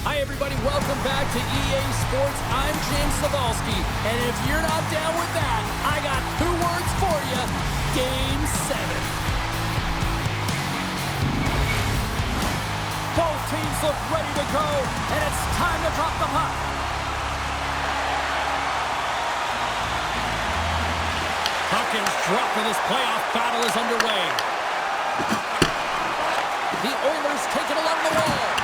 Hi, everybody. Welcome back to EA Sports. I'm James Cybulski, and if you're not down with that, I got 2 words for you. Game 7. Both teams look ready to go, and it's time to drop the puck. Puck is dropped, and this playoff battle is underway. The Oilers take it along the wall.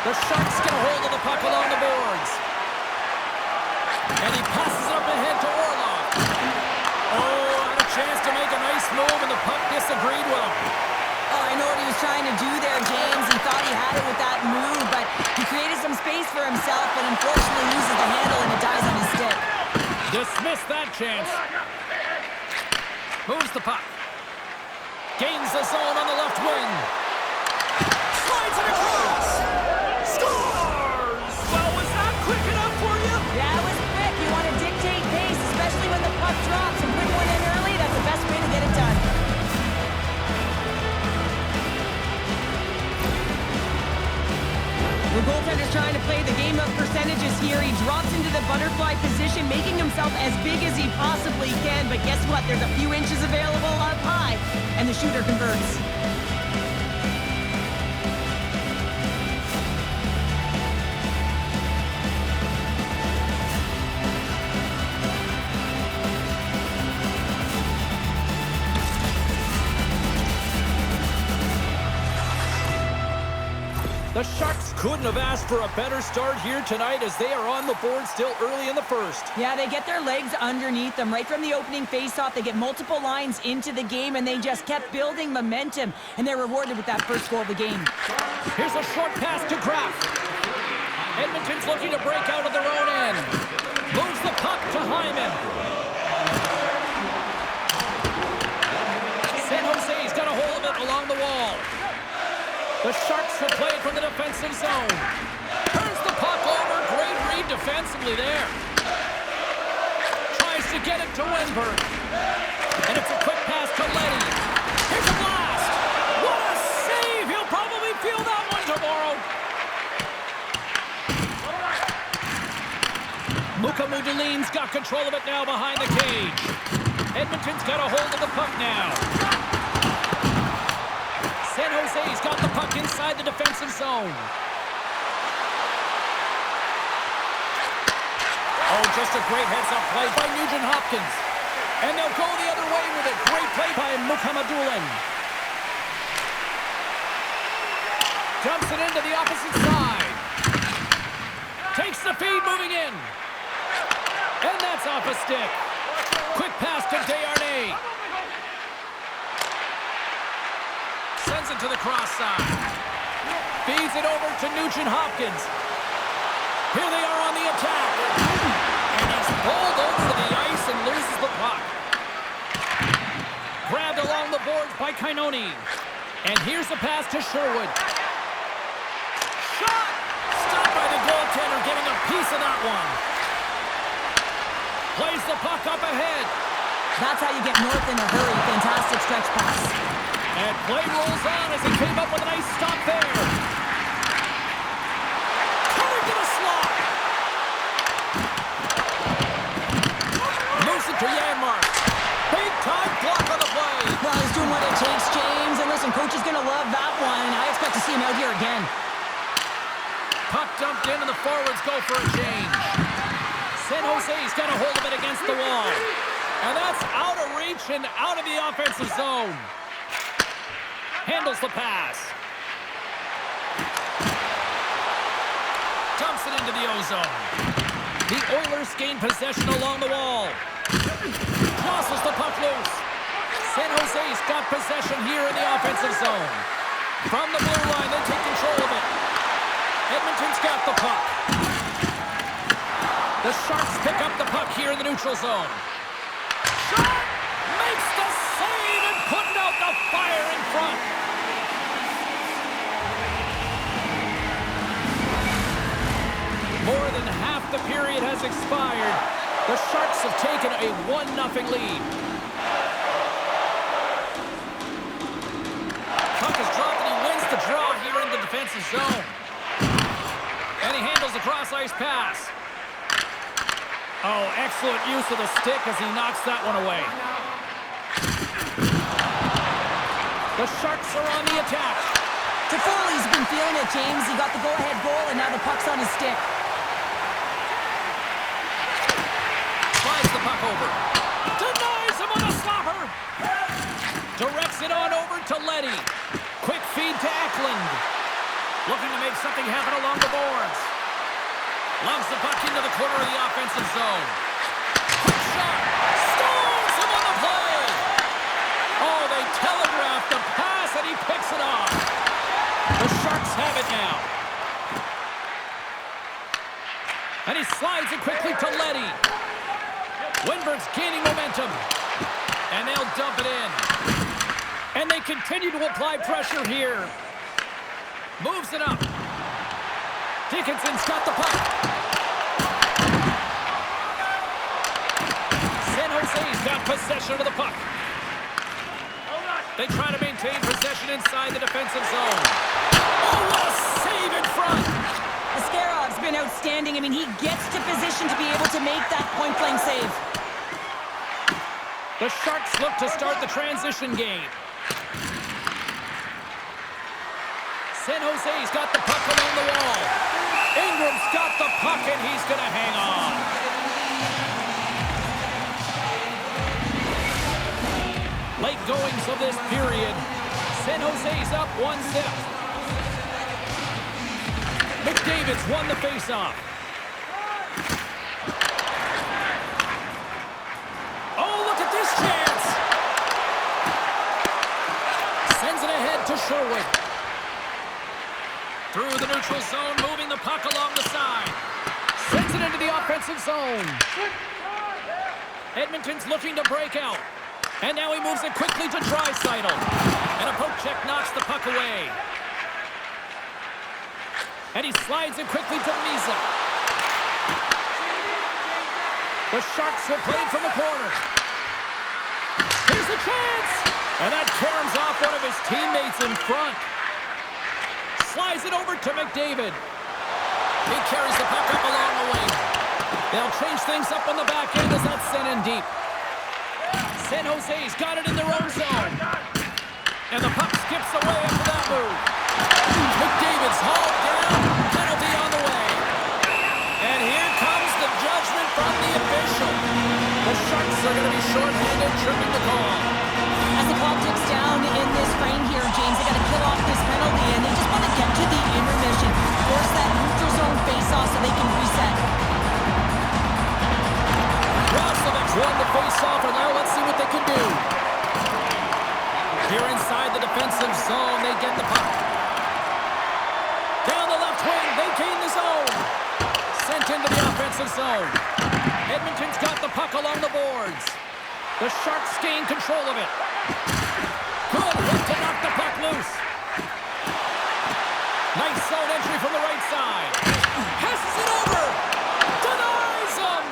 The Sharks get a hold of the puck along the boards. And he passes it up ahead to Orlov. Oh, had a chance to make a nice move, and the puck disagreed with him. Oh, I know what he was trying to do there, James. He thought he had it with that move, but he created some space for himself, but unfortunately loses the handle and it dies on his stick. Dismissed that chance. Moves the puck. Gains the zone on the left wing. Slides it across. Scores! Well, was that quick enough for you? Yeah, it was quick. You want to dictate pace, especially when the puck drops. And quick one in early, that's the best way to get it done. The goaltender's trying to play the game of percentages here. He drops into the butterfly position, making himself as big as he possibly can. But guess what? There's a few inches available up high, and the shooter converts. The Sharks couldn't have asked for a better start here tonight as they are on the board still early in the first. Yeah, they get their legs underneath them right from the opening faceoff. They get multiple lines into the game, and they just kept building momentum, and they're rewarded with that first goal of the game. Here's a short pass to Kraft. Edmonton's looking to break out of their own end. Moves the puck to Hyman. San Jose's got a hold of it along the wall. The Sharks will play it from the defensive zone. Turns the puck over. Great read defensively there. Tries to get it to Wenberg. And it's a quick pass to Leddy. Here's a blast. What a save. He'll probably feel that one tomorrow. Mukamudulin's got control of it now behind the cage. Edmonton's got a hold of the puck now. San Jose's got the puck inside the defensive zone. Oh, just a great heads-up play by Nugent Hopkins. And they'll go the other way with it. Great play by Mukamadulin. Dumps it into the opposite side. Takes the feed moving in. And that's off a stick. Quick pass to Desharnais. Sends it to the cross side. Feeds it over to Nugent Hopkins. Here they are on the attack. And he's pulled over the ice and loses the puck. Grabbed along the boards by Kainoni. And here's the pass to Sherwood. Shot! Stopped by the goaltender, getting a piece of that one. Plays the puck up ahead. That's how you get north in a hurry. Fantastic stretch pass. And play rolls on as he came up with a nice stop there. Coming to the slot. Moves it to Janmark. Big time block on the play. Well, he's doing what it takes, James. And listen, coach is going to love that one. I expect to see him out here again. Puck dumped in and the forwards go for a change. San Jose's got a hold of it against the wall. And that's out of reach and out of the offensive zone. Handles the pass. Dumps it into the ozone. The Oilers gain possession along the wall. Tosses the puck loose. San Jose's got possession here in the offensive zone. From the blue line, they take control of it. Edmonton's got the puck. The Sharks pick up the puck here in the neutral zone. Shot! Makes the save and putting out the fire in front. More than half the period has expired. The Sharks have taken a 1-0 lead. Puck is dropped and he wins the draw here in the defensive zone. handles the cross-ice pass. Oh, excellent use of the stick as he knocks that one away. The Sharks are on the attack. Toffoli's been feeling it, James. He got the go-ahead goal, and now the puck's on his stick. Slides the puck over. Denies him on a slapper. Directs it on over to Leddy. Quick feed to Eklund. Looking to make something happen along the boards. Loves the puck into the corner of the offensive zone. Quick shot. Stones him on the play. Oh, they telegraphed the pass, and he picks it off. The Sharks have it now. And he slides it quickly to Leddy. Windberg's gaining momentum. And they'll dump it in. And they continue to apply pressure here. Moves it up. Dickinson's got the puck. San Jose's got possession of the puck. They try to maintain possession inside the defensive zone. Oh, what a save in front! Ascarov's been outstanding. I mean, he gets to position to be able to make that point-blank save. The Sharks look to start the transition game. San Jose's got the puck along the wall. Ingram's got the puck, and he's going to hang on. Late goings of this period. San Jose's up 1-0. McDavid's won the faceoff. Oh, look at this chance! Sends it ahead to Sherwood. Through the neutral zone, moving the puck along the side. Sends it into the offensive zone. Edmonton's looking to break out. And now he moves it quickly to Draisaitl. And a poke check knocks the puck away. And he slides it quickly to Misa. The Sharks will play from the corner. Here's a chance! And that caroms off one of his teammates in front. Slides it over to McDavid. He carries the puck up along the wing. They'll change things up on the back end as that's sent in deep. San Jose's got it in their own zone. And the puck skips away after that move. McDavid's hauled down. Penalty on the way. And here comes the judgment from the official. The Sharks are going to be shorthanded, tripping the call. As the clock ticks down in this frame here, James, they got to kill off this penalty, and they just want to get to the intermission. Force that neutral zone face-off so they can reset. Roslovic's won the face-off, and now let's see what they can do. Here inside the defensive zone, they get the puck. Down the left wing, they gain the zone. Sent into the offensive zone. Edmonton's got the puck along the boards. The Sharks gain control of it. Good hit to knock the puck loose. Nice zone entry from the right side. Passes it over. Denies him.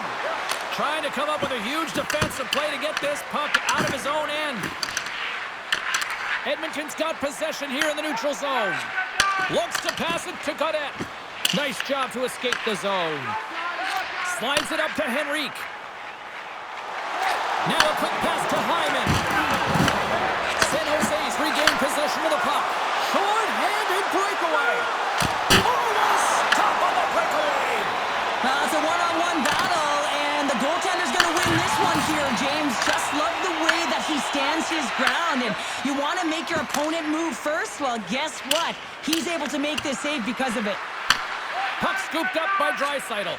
Trying to come up with a huge defensive play to get this puck out of his own end. Edmonton's got possession here in the neutral zone. Looks to pass it to Gaudette. Nice job to escape the zone. Slides it up to Henrique. Now a quick pass to Hyman. San Jose's regained possession of the puck. Short-handed breakaway. Almost top on the breakaway. It's a one-on-one battle, and the goaltender's going to win this one here, James. Just love the way that he stands his ground. And you want to make your opponent move first? Well, guess what? He's able to make this save because of it. Puck scooped up by Draisaitl.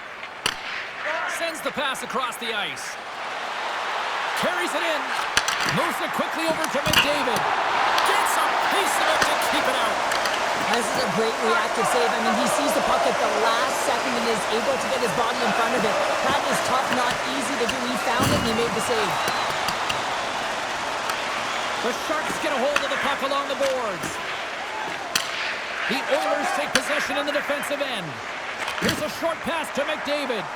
Sends the pass across the ice. Carries it in. Moves it quickly over to McDavid. Gets a piece of it to keep it out. This is a great reactive save. I mean, he sees the puck at the last second and is able to get his body in front of it. That is tough, not easy to do. He found it and he made the save. The Sharks get a hold of the puck along the boards. The Oilers take possession in the defensive end. Here's a short pass to McDavid.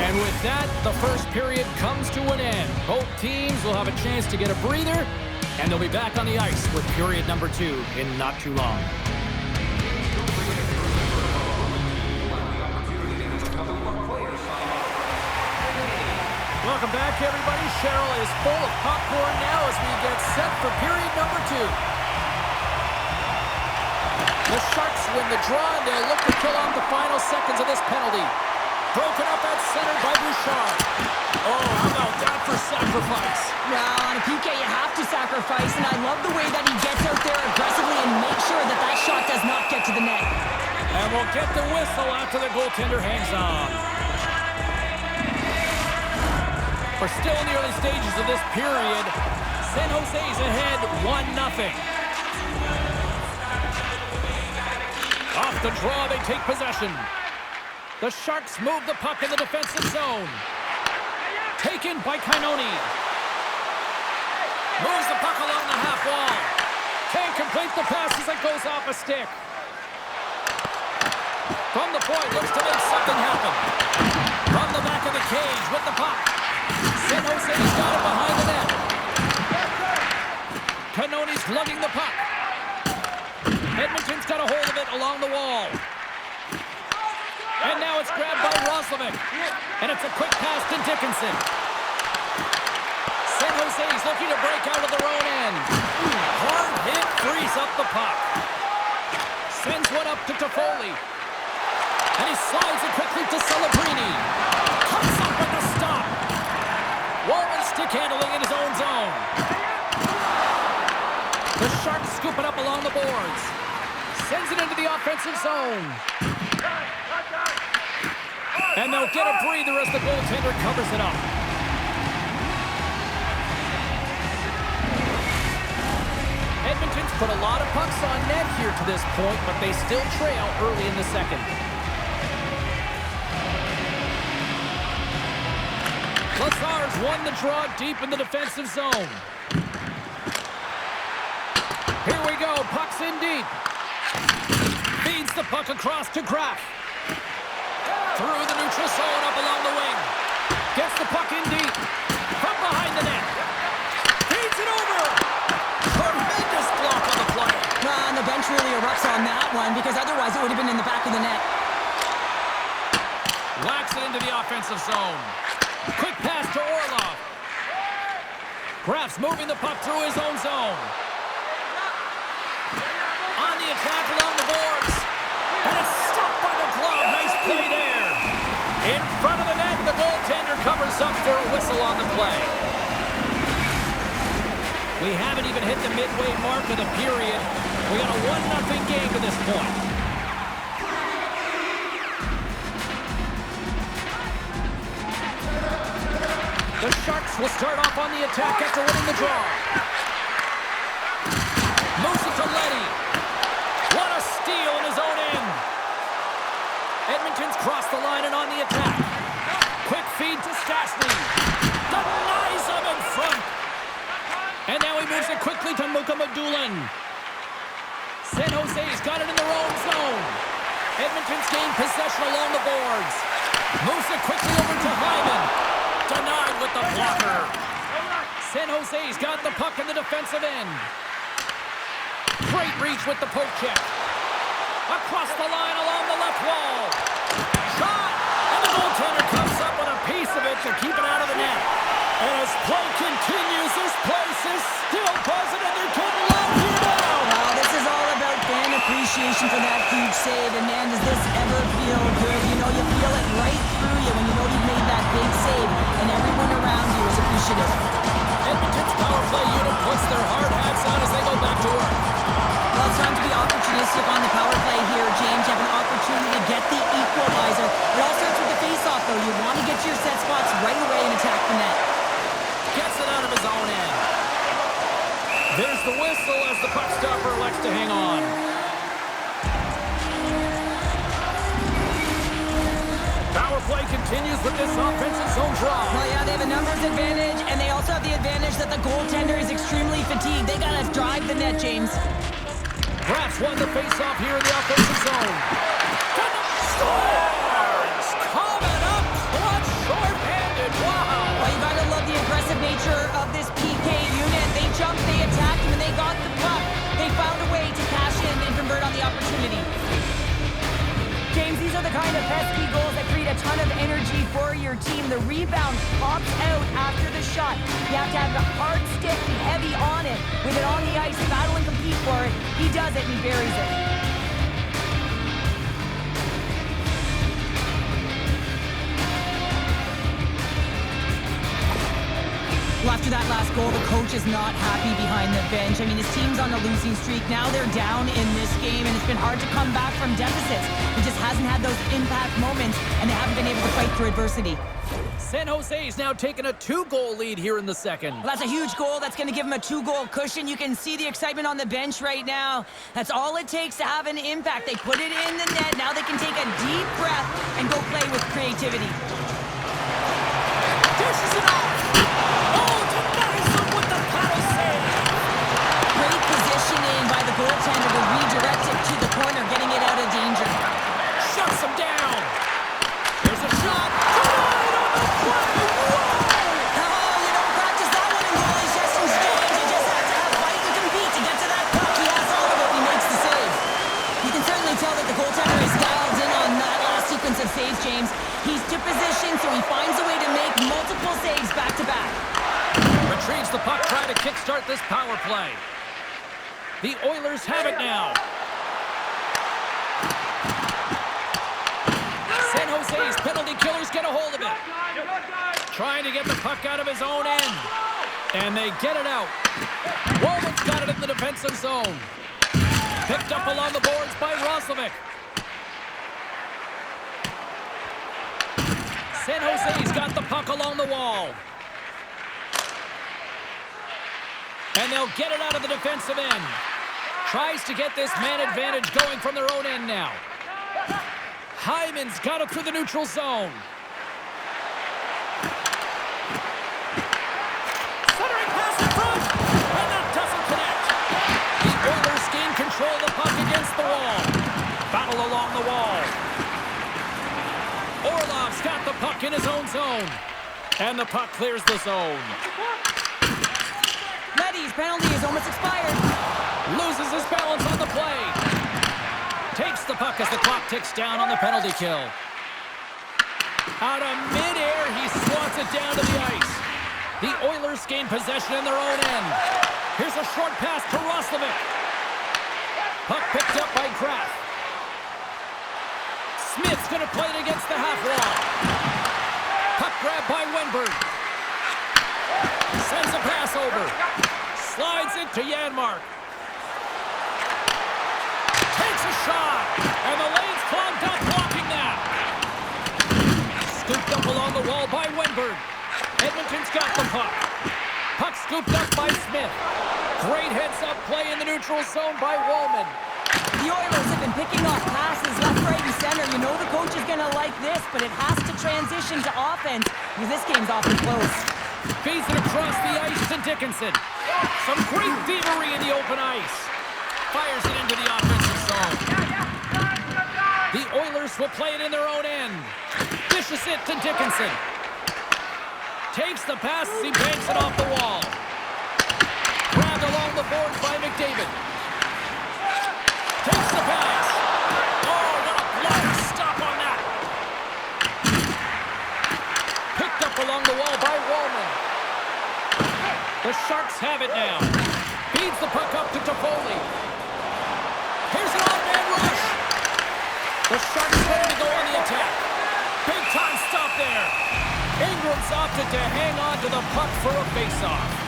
And with that, the first period comes to an end. Both teams will have a chance to get a breather, and they'll be back on the ice with period number 2 in not too long. Welcome back, everybody. Cheryl is full of popcorn now as we get set for period number 2. The Sharks win the draw, and they'll look to kill off the final seconds of this penalty. Broken up at center by Bouchard. Oh, how about that for sacrifice? Well, on a PK, you have to sacrifice, and I love the way that he gets out there aggressively and makes sure that that shot does not get to the net. And we'll get the whistle after the goaltender hangs on. We're still in the early stages of this period. San Jose's ahead 1-0. Off the draw, they take possession. The Sharks move the puck in the defensive zone. Taken by Kainoni. Moves the puck along the half wall. Can't complete the pass as it goes off a stick. From the point, looks to make something happen. From the back of the cage with the puck. San Jose's got it behind the net. Kainoni's lugging the puck. Edmonton's got a hold of it along the wall. And now it's grabbed by Roslovic. And it's a quick pass to Dickinson. San Jose's looking to break out of their own end. Hard hit frees up the puck. Sends one up to Toffoli. And he slides it quickly to Celebrini. Comes up with the stop. Walman stick handling in his own zone. The Sharks scoop it up along the boards. Sends it into the offensive zone. And they'll get a breather as the goaltender covers it up. Edmonton's put a lot of pucks on net here to this point, but they still trail early in the second. Lazar's won the draw deep in the defensive zone. Here we go, puck's in deep. Feeds the puck across to Graf. Through the neutral zone, up along the wing. Gets the puck in deep. From behind the net. Feeds it over. Tremendous block on the play. And the bench really erupts on that one, because otherwise it would have been in the back of the net. Whacks it into the offensive zone. Quick pass to Orlov. Graf's moving the puck through his own zone. On the attack along the boards. And it's stopped by the glove. Nice play there. In front of the net, the goaltender covers up for a whistle on the play. We haven't even hit the midway mark of the period. We got a 1-0 game to this point. The Sharks will start off on the attack after winning the draw. Moves it to Leddy. What a steal in his own end. Edmonton's crossed the line and on the attack. Quick feed to Stastny. Denies him in front. And now he moves it quickly to Mukamadulin. San Jose's got it in their own zone. Edmonton's gained possession along the boards. Moves it quickly over to Hyman. Denied with the blocker. San Jose's got the puck in the defensive end. Great reach with the poke check. Across the line along the left wall. Shot! And the goaltender comes up with a piece of it to keep it out of the net. And as play continues, this place is still buzzing and they're getting loud here now. Wow, this is all about fan appreciation for that huge save. And man, does this ever feel good. You know, you feel it right through you when you know you've made that big save. And everyone around you is appreciative. Edmonton's power play unit puts their hard hats on as they go back to work. Well, it's time to be opportunistic on the power play here, James. You have an opportunity to get the equalizer. It all starts with the face-off, though. You want to get your set spots right away and attack the net. Gets it out of his own end. There's the whistle as the puck stopper elects to hang on. Power play continues with this offensive zone draw. Well, yeah, they have a numbers advantage, and they also have the advantage that the goaltender is extremely fatigued. They got to drive the net, James. Graf's won the face-off here in the offensive zone. Scores! Coming up, clutch short James, these are the kind of pesky goals that create a ton of energy for your team. The rebound pops out after the shot. You have to have the hard stick, be heavy on it. With it on the ice, battle and compete for it. He does it and he buries it. Well, after that last goal, the coach is not happy behind the bench. I mean, his team's on a losing streak. Now they're down in this game, and it's been hard to come back from deficits. He just hasn't had those impact moments, and they haven't been able to fight through adversity. San Jose's now taking a 2-goal lead here in the second. Well, that's a huge goal. That's going to give him a 2-goal cushion. You can see the excitement on the bench right now. That's all it takes to have an impact. They put it in the net. Now they can take a deep breath and go play with creativity. Dishes it off. By the goaltender to redirect it to the corner, getting it out of danger. Shuts him down. There's a shot. Oh, you don't practice that one in goalie sessions, James. You just have to have fight and compete to get to that puck. He has all of it. He makes the save. You can certainly tell that the goaltender is dialed in on that last sequence of saves, James. He's to position, so he finds a way to make multiple saves back to back. Retrieves the puck, trying to kickstart this power play. The Oilers have it now. San Jose's penalty killers get a hold of it. Trying to get the puck out of his own end. And they get it out. Walden's got it in the defensive zone. Picked up along the boards by Roslovic. San Jose's got the puck along the wall. And they'll get it out of the defensive end. Tries to get this man advantage going from their own end now. Hyman's got it through the neutral zone. Centering pass in front. And that doesn't connect. The Oilers gain control of the puck against the wall. Battle along the wall. Orlov's got the puck in his own zone. And the puck clears the zone. Letty's penalty is almost expired. Loses his balance on the play. Takes the puck as the clock ticks down on the penalty kill. Out of midair, he swats it down to the ice. The Oilers gain possession in their own end. Here's a short pass to Roslovic. Puck picked up by Kraft. Smith's going to play it against the half wall. Puck grab by Wenberg. Sends a pass over. Slides it to Janmark. Takes a shot. And the lane's clogged up blocking that. Scooped up along the wall by Wenberg. Edmonton's got the puck. Puck scooped up by Smith. Great heads-up play in the neutral zone by Wollman. The Oilers have been picking off passes left, right, and center. You know the coach is going to like this, but it has to transition to offense because this game's awfully close. Feeds it across the ice to Dickinson. Some great thievery in the open ice. Fires it into the offensive zone. The Oilers will play it in their own end. Dishes it to Dickinson. Takes the pass as he banks it off the wall. Grabbed along the boards by McDavid. Takes the pass. Oh, what a block stop on that. Picked up along the wall by Wollman. The Sharks have it now. Feeds the puck up to Toffoli. Here's an off-man rush. The Sharks ready to go on the attack. Big time stop there. Ingram's opted to hang on to the puck for a face-off.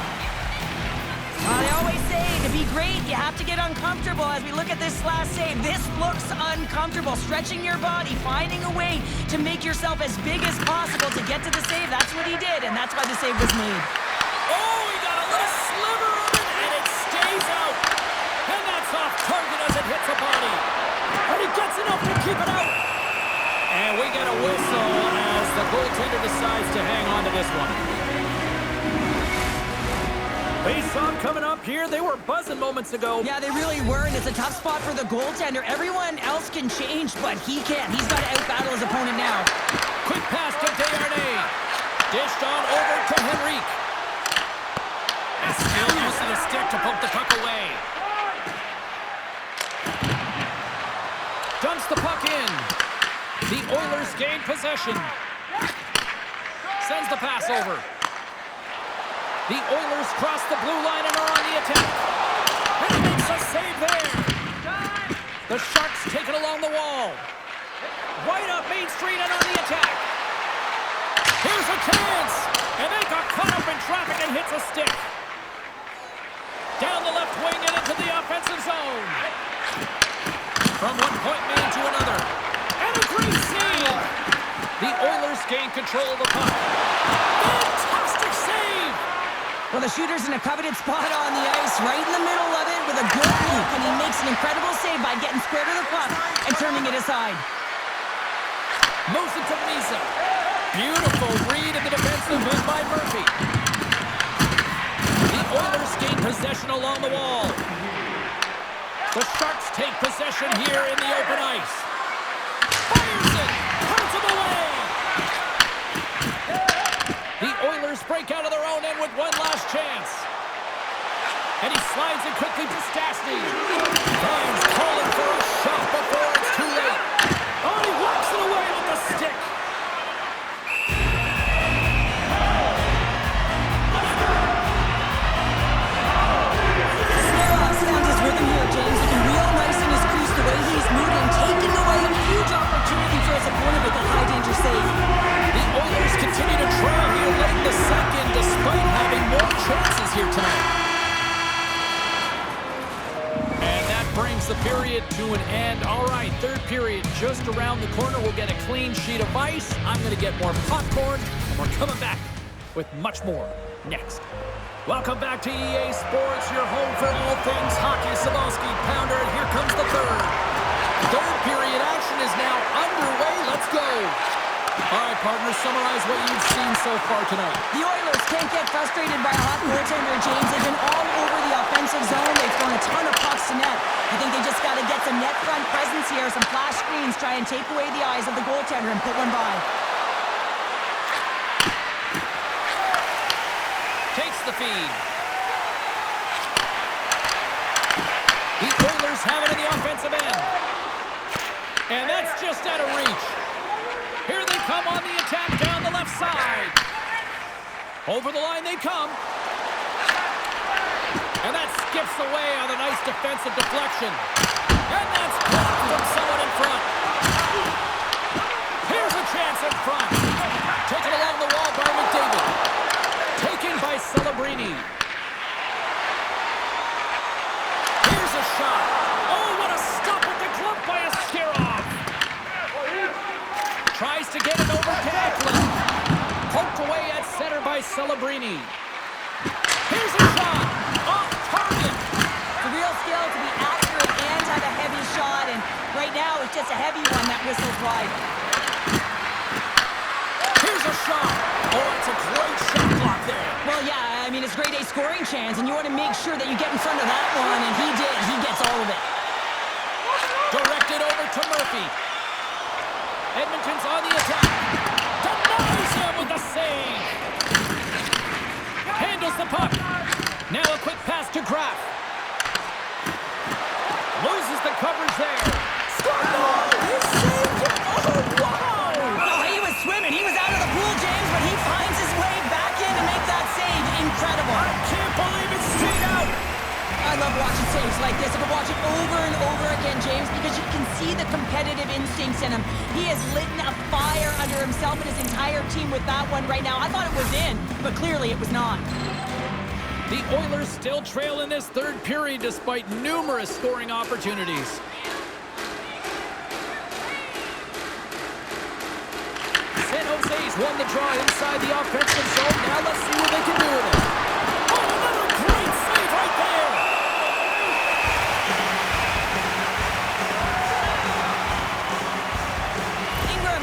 They always say to be great, you have to get uncomfortable. As we look at this last save, this looks uncomfortable. Stretching your body, finding a way to make yourself as big as possible to get to the save. That's what he did, and that's why the save was made. Oh, he got a little sliver of it, and it stays out. And that's off target as it hits a body. And he gets enough to keep it out. And we get a whistle as the goaltender decides to hang on to this one. Face-off coming up here. They were buzzing moments ago. Yeah, they really were, and it's a tough spot for the goaltender. Everyone else can change, but he can't. He's got to out-battle his opponent now. Quick pass to Desharnais. Dished on over to Henrique. And still using the stick to poke the puck away. Dumps the puck in. The Oilers gain possession. Sends the pass over. The Oilers cross the blue line and are on the attack. And he makes a save there. The Sharks take it along the wall. Right up Main Street and on the attack. Here's a chance. And they got caught up in traffic and hits a stick. Down the left wing and into the offensive zone. From one point man to another. And a great save. The Oilers gain control of the puck. Fantastic save. Well, the shooter's in a coveted spot on the ice, right in the middle of it with a good look, and he makes an incredible save by getting square to the puck and turning it aside. Moves it to Misa. Beautiful read in the defensive end by Murphy. The Oilers gain possession along the wall. The Sharks take possession here in the open ice. Fires it! Hurts him away! The Oilers break out of their own end with one last chance. And he slides it quickly to Stastny. Fans calling for a shot before it's too late. Oh, he walks it away with the stick. Sneroff's found his rhythm here, James. Looking real nice in his crease, the way he's moving, taking away a huge opportunity for his opponent with a high-danger save. The Oilers continue to trail here late in the second despite having more chances here tonight. And that brings the period to an end. All right, third period just around the corner. We'll get a clean sheet of ice. I'm going to get more popcorn, and we're coming back with much more next. Welcome back to EA Sports, your home for all things hockey. Sabalski, Pounder, and here comes the third. Third period action is now underway. Let's go. All right, partners, summarize what you've seen so far tonight. The Oilers can't get frustrated by a hot goaltender, James. They've been all over the offensive zone. They've thrown a ton of pucks to net. I think they just got to get some net front presence here, some flash screens, try and take away the eyes of the goaltender and put one by. Takes the feed. The Oilers have it in the offensive end. And that's just out of reach. Here they come on the attack down the left side. Over the line they come. And that skips away on a nice defensive deflection. And that's blocked from someone in front. Here's a chance in front. Taken along the wall by McDavid. Taken by Celebrini. Here's a shot. Oh, what a stop with the glove by Askarov. Tries to get it over to Eklund. Poked away at center by Celebrini. Here's a shot. Off target. It's a real skill to be accurate and have a heavy shot. And right now, it's just a heavy one that whistles wide. Here's a shot. Oh, it's a great shot block there. Well, yeah, I mean, it's grade A scoring chance, and you want to make sure that you get in front of that one, and he did. He gets all of it. Directed over to Murphy. Edmonton's on the attack. Denies him with the save. Handles the puck. Now a quick pass to Graf. Loses the coverage there. Score! He saved it! Oh, wow! Oh, he was swimming. He was out of the pool, James, but he finds his way back in to make that save. Incredible. I can't believe it stayed out. I love watching saves like this. I can watch it over and over again, James, because you can see the competitive instincts in him. He has lit a fire under himself and his entire team with that one right now. I thought it was in, but clearly it was not. The Oilers still trail in this third period despite numerous scoring opportunities. San Jose's won the draw inside the offensive zone. Now let's see what they can do with it. Oh, another great save right there.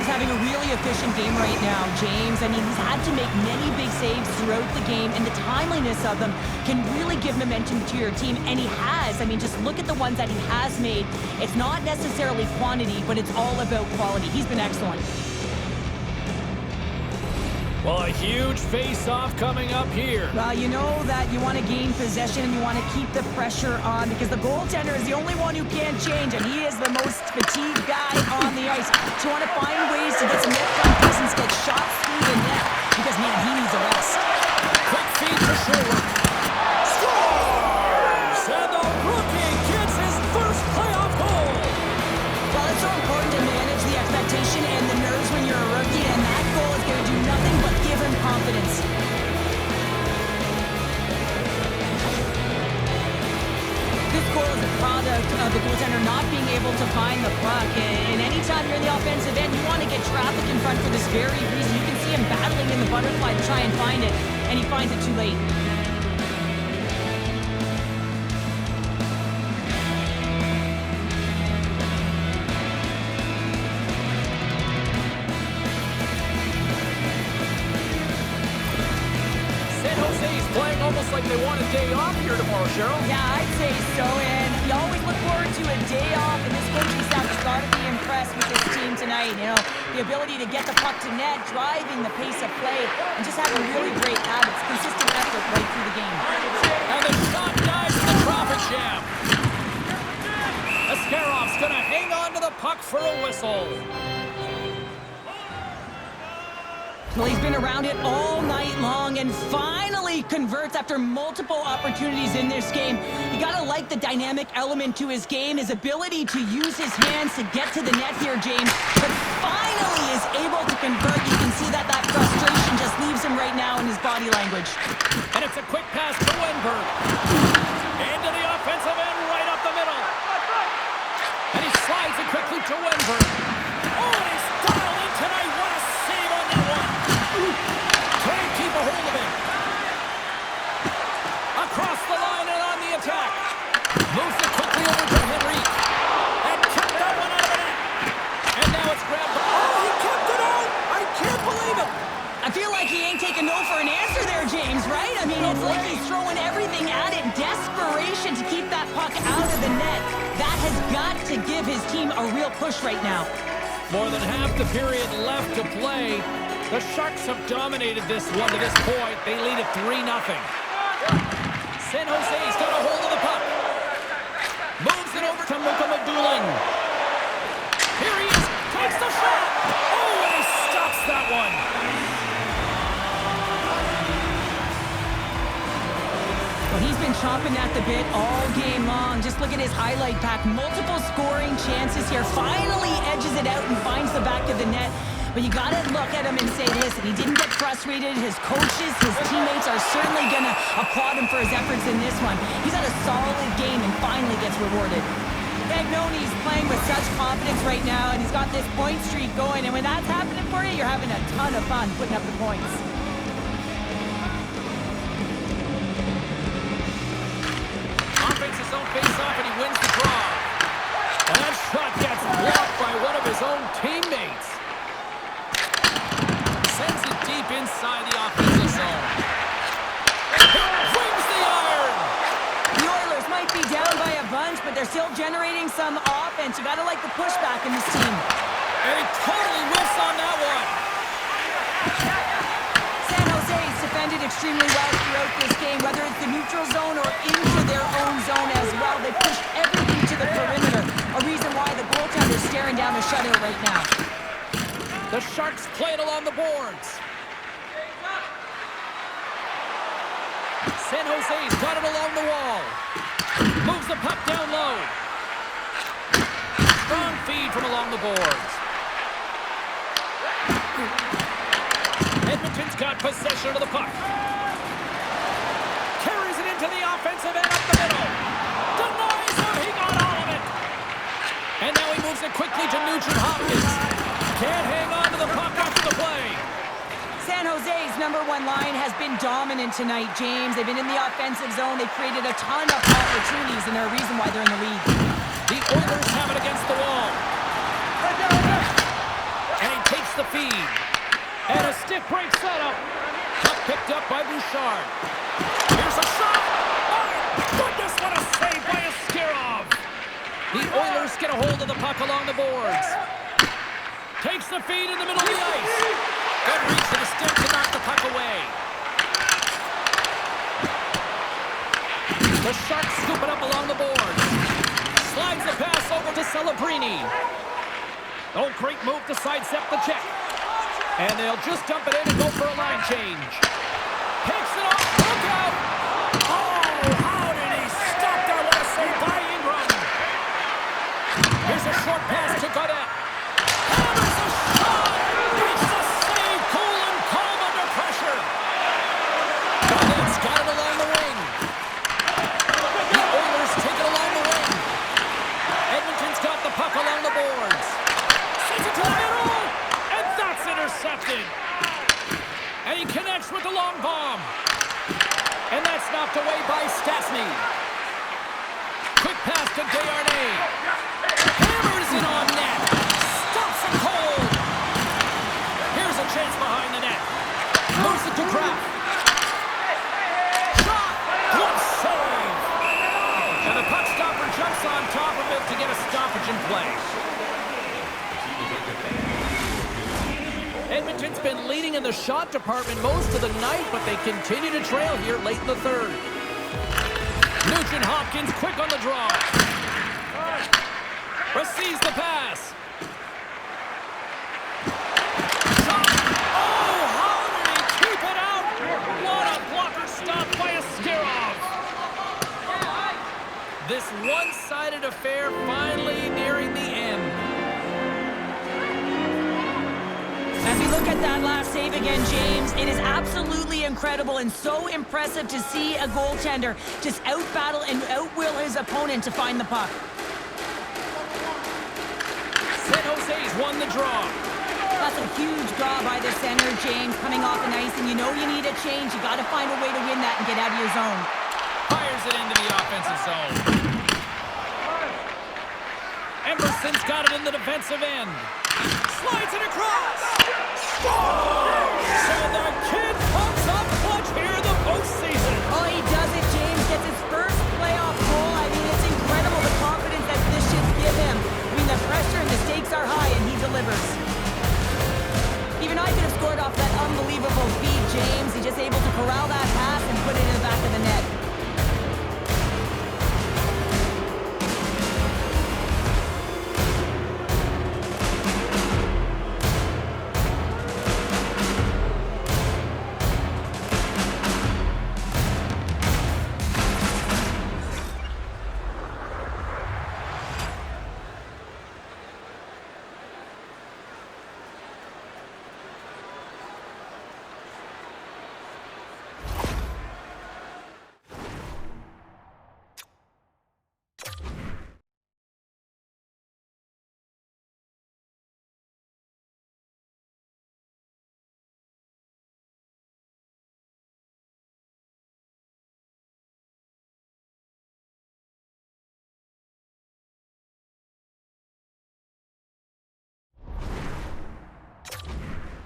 Having a really efficient game right now, James. I mean, he's had to make many big saves throughout the game, and the timeliness of them can really give momentum to your team, and he has. I mean, just look at the ones that he has made. It's not necessarily quantity, but it's all about quality. He's been excellent. Well, a huge face-off coming up here. Well, you know that you want to gain possession and you want to keep the pressure on because the goaltender is the only one who can't change, and he is the most fatigued guy on the ice. So you want to find ways to get some net front distance, get shots through the net because, man, he needs a rest. Quick feed to Sherwood. Scores! And the rookie gets his first playoff goal. Well, it's so important to manage the expectation and the nerves when you're a rookie, and that goal is going to do nothing but give him confidence. This goal is a product of the goaltender not being able to find the puck. And anytime you're in the offensive end, you want to get traffic in front for this very reason. You can see him battling in the butterfly to try and find it, and he finds it too late. Playing almost like they want a day off here tomorrow, Cheryl. Yeah, I'd say so, and you always look forward to a day off, and this coaching staff has got to be impressed with this team tonight. You know, the ability to get the puck to net, driving the pace of play, and just having really great habits, consistent effort right through the game. And the shot dives in the traffic jam. Ascarov's going to hang on to the puck for a whistle. Well, he's been around it all night long and finally converts after multiple opportunities in this game. You gotta like the dynamic element to his game, his ability to use his hands to get to the net here, James. But finally is able to convert. You can see that frustration just leaves him right now in his body language. And it's a quick pass to Wenberg. Into the offensive end, right up the middle. And he slides it quickly to Wenberg. Oh, and he's dialed in tonight. What a save on that one. Can't keep a hold of it. Across the line and on the attack. Moves it quickly over to Henrique. And kept that one out of the net. And now it's grabbed. Oh, he kept it out. I can't believe it. I feel like he ain't taking no for an answer there, James, right? I mean, it's like he's throwing everything at it. Desperation to keep that puck out of the net. That has got to give his team a real push right now. More than half the period left to play. The Sharks have dominated this one to this point. They lead at 3-0. San Jose's got a hold of the puck. Moves it over to Mukamadulin. Here he is. Takes the shot. Oh, and he stops that one. Well, he's been chomping at the bit all game long. Just look at his highlight pack. Multiple scoring chances here. Finally edges it out and finds the back of the net. But you got to look at him and say, listen, he didn't get frustrated. His coaches, his teammates are certainly going to applaud him for his efforts in this one. He's had a solid game and finally gets rewarded. Pagnoni's playing with such confidence right now, and he's got this point streak going. And when that's happening for you, you're having a ton of fun putting up the points. Offense his own face-off, and he wins the draw. And that shot gets blocked by one of his own teammates. Sends it deep inside the offensive zone. Rings the iron. The Oilers might be down by a bunch, but they're still generating some offense. You got to like the pushback in this team. And he totally whiffs on that one. San Jose's defended extremely well throughout this game, whether it's the neutral zone or into their own zone as well. They pushed everything to the perimeter, a reason why the goaltender's staring down the shutout right now. The Sharks play it along the boards. San Jose's got it along the wall. Moves the puck down low. Strong feed from along the boards. Edmonton's got possession of the puck. Carries it into the offensive end up the middle. Denies him. He got all of it. And now he moves it quickly to Nugent Hopkins. Can't hang on to the puck after the play. San Jose's number one line has been dominant tonight, James. They've been in the offensive zone. They've created a ton of opportunities, and they're a reason why they're in the league. The Oilers have it against the wall. And he takes the feed. And a stick break setup. Puck picked up by Bouchard. Here's a shot. Oh, goodness, what a save by Askarov. The Oilers get a hold of the puck along the boards. Takes the feed in the middle of the ice. Good reach to the stick to knock the puck away. The Sharks scoop it up along the boards. Slides the pass over to Celebrini. Oh, great move to sidestep the check. And they'll just dump it in and go for a line change. Picks it up. Look out! Oh, how did he stop that? What a save by Ingram. Here's a short pass to Godet. Hammers a shot. Makes the save. Cool and calm under pressure. Godet's got it along the wing. The Oilers take it along the wing. Edmonton's got the puck along the boards. Sends it to the middle. And that's intercepted. And he connects with the long bomb. And that's knocked away by Stastny. Quick pass to Desharnais. Hammers it on net. Stops it cold. Here's a chance behind the net. Moves it to Kraft. Shot. Good save. And the puck stopper jumps on top of it to get a stoppage in play. Edmonton's been leading in the shot department most of the night, but they continue to trail here late in the third. Nugent Hopkins quick on the draw. Receives the pass. Shot. Oh, how did he keep it out? What a blocker stop by Askarov. This one-sided affair finally nearing the end. As we look at that last save again, James, it is absolutely incredible and so impressive to see a goaltender just out-battle and out-will his opponent to find the puck. San Jose's won the draw. That's a huge draw by the center, James, coming off the ice, and you know you need a change. You got to find a way to win that and get out of your zone. Fires it into the offensive zone. Emerson's got it in the defensive end. Slides it across. Scores! And the kid pumps up clutch here in the postseason. Oh, he does it, James. Gets his first playoff goal. I mean, it's incredible the confidence that this should give him. I mean, the pressure and the stakes are high, and he delivers. Even I could have scored off that unbelievable feed, James. He's just able to corral that pass and put it in the back of the net.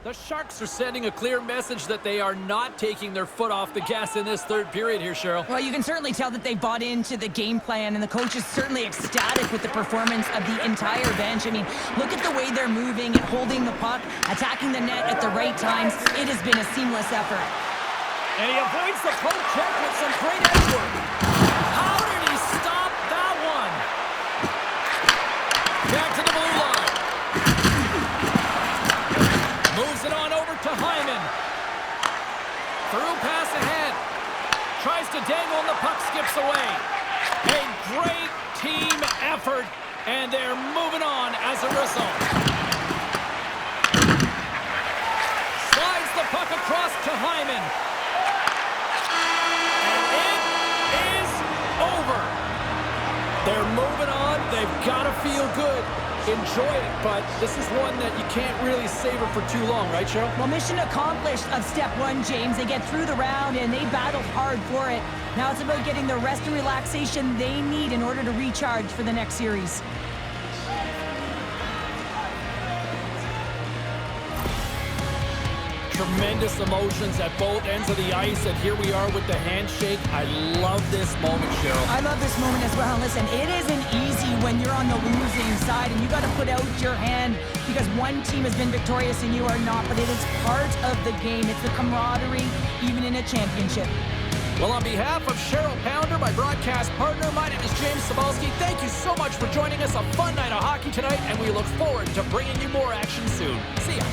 The Sharks are sending a clear message that they are not taking their foot off the gas in this third period here, Cheryl. Well, you can certainly tell that they bought into the game plan, and the coach is certainly ecstatic with the performance of the entire bench. I mean, look at the way they're moving and holding the puck, attacking the net at the right times. It has been a seamless effort. And he avoids the poke check with some great edge work. How did he stop that one? Back to the blue line. Moves it on over to Hyman. Through pass ahead. Tries to dangle and the puck skips away. A great team effort, and they're moving on as a result. Slides the puck across to Hyman. And it is over. They're moving on. They've got to feel good. Enjoy it, but this is one that you can't really savor for too long, right, Cheryl? Well, mission accomplished of step one, James. They get through the round, and they battled hard for it. Now it's about getting the rest and relaxation they need in order to recharge for the next series. Tremendous emotions at both ends of the ice, and here we are with the handshake. I love this moment, Cheryl. I love this moment as well. Listen, it isn't easy when you're on the losing side and you got to put out your hand because one team has been victorious and you are not, but it is part of the game. It's the camaraderie, even in a championship. Well, on behalf of Cheryl Pounder, my broadcast partner, my name is James Cebulski. Thank you so much for joining us. A fun night of hockey tonight, and we look forward to bringing you more action soon. See ya.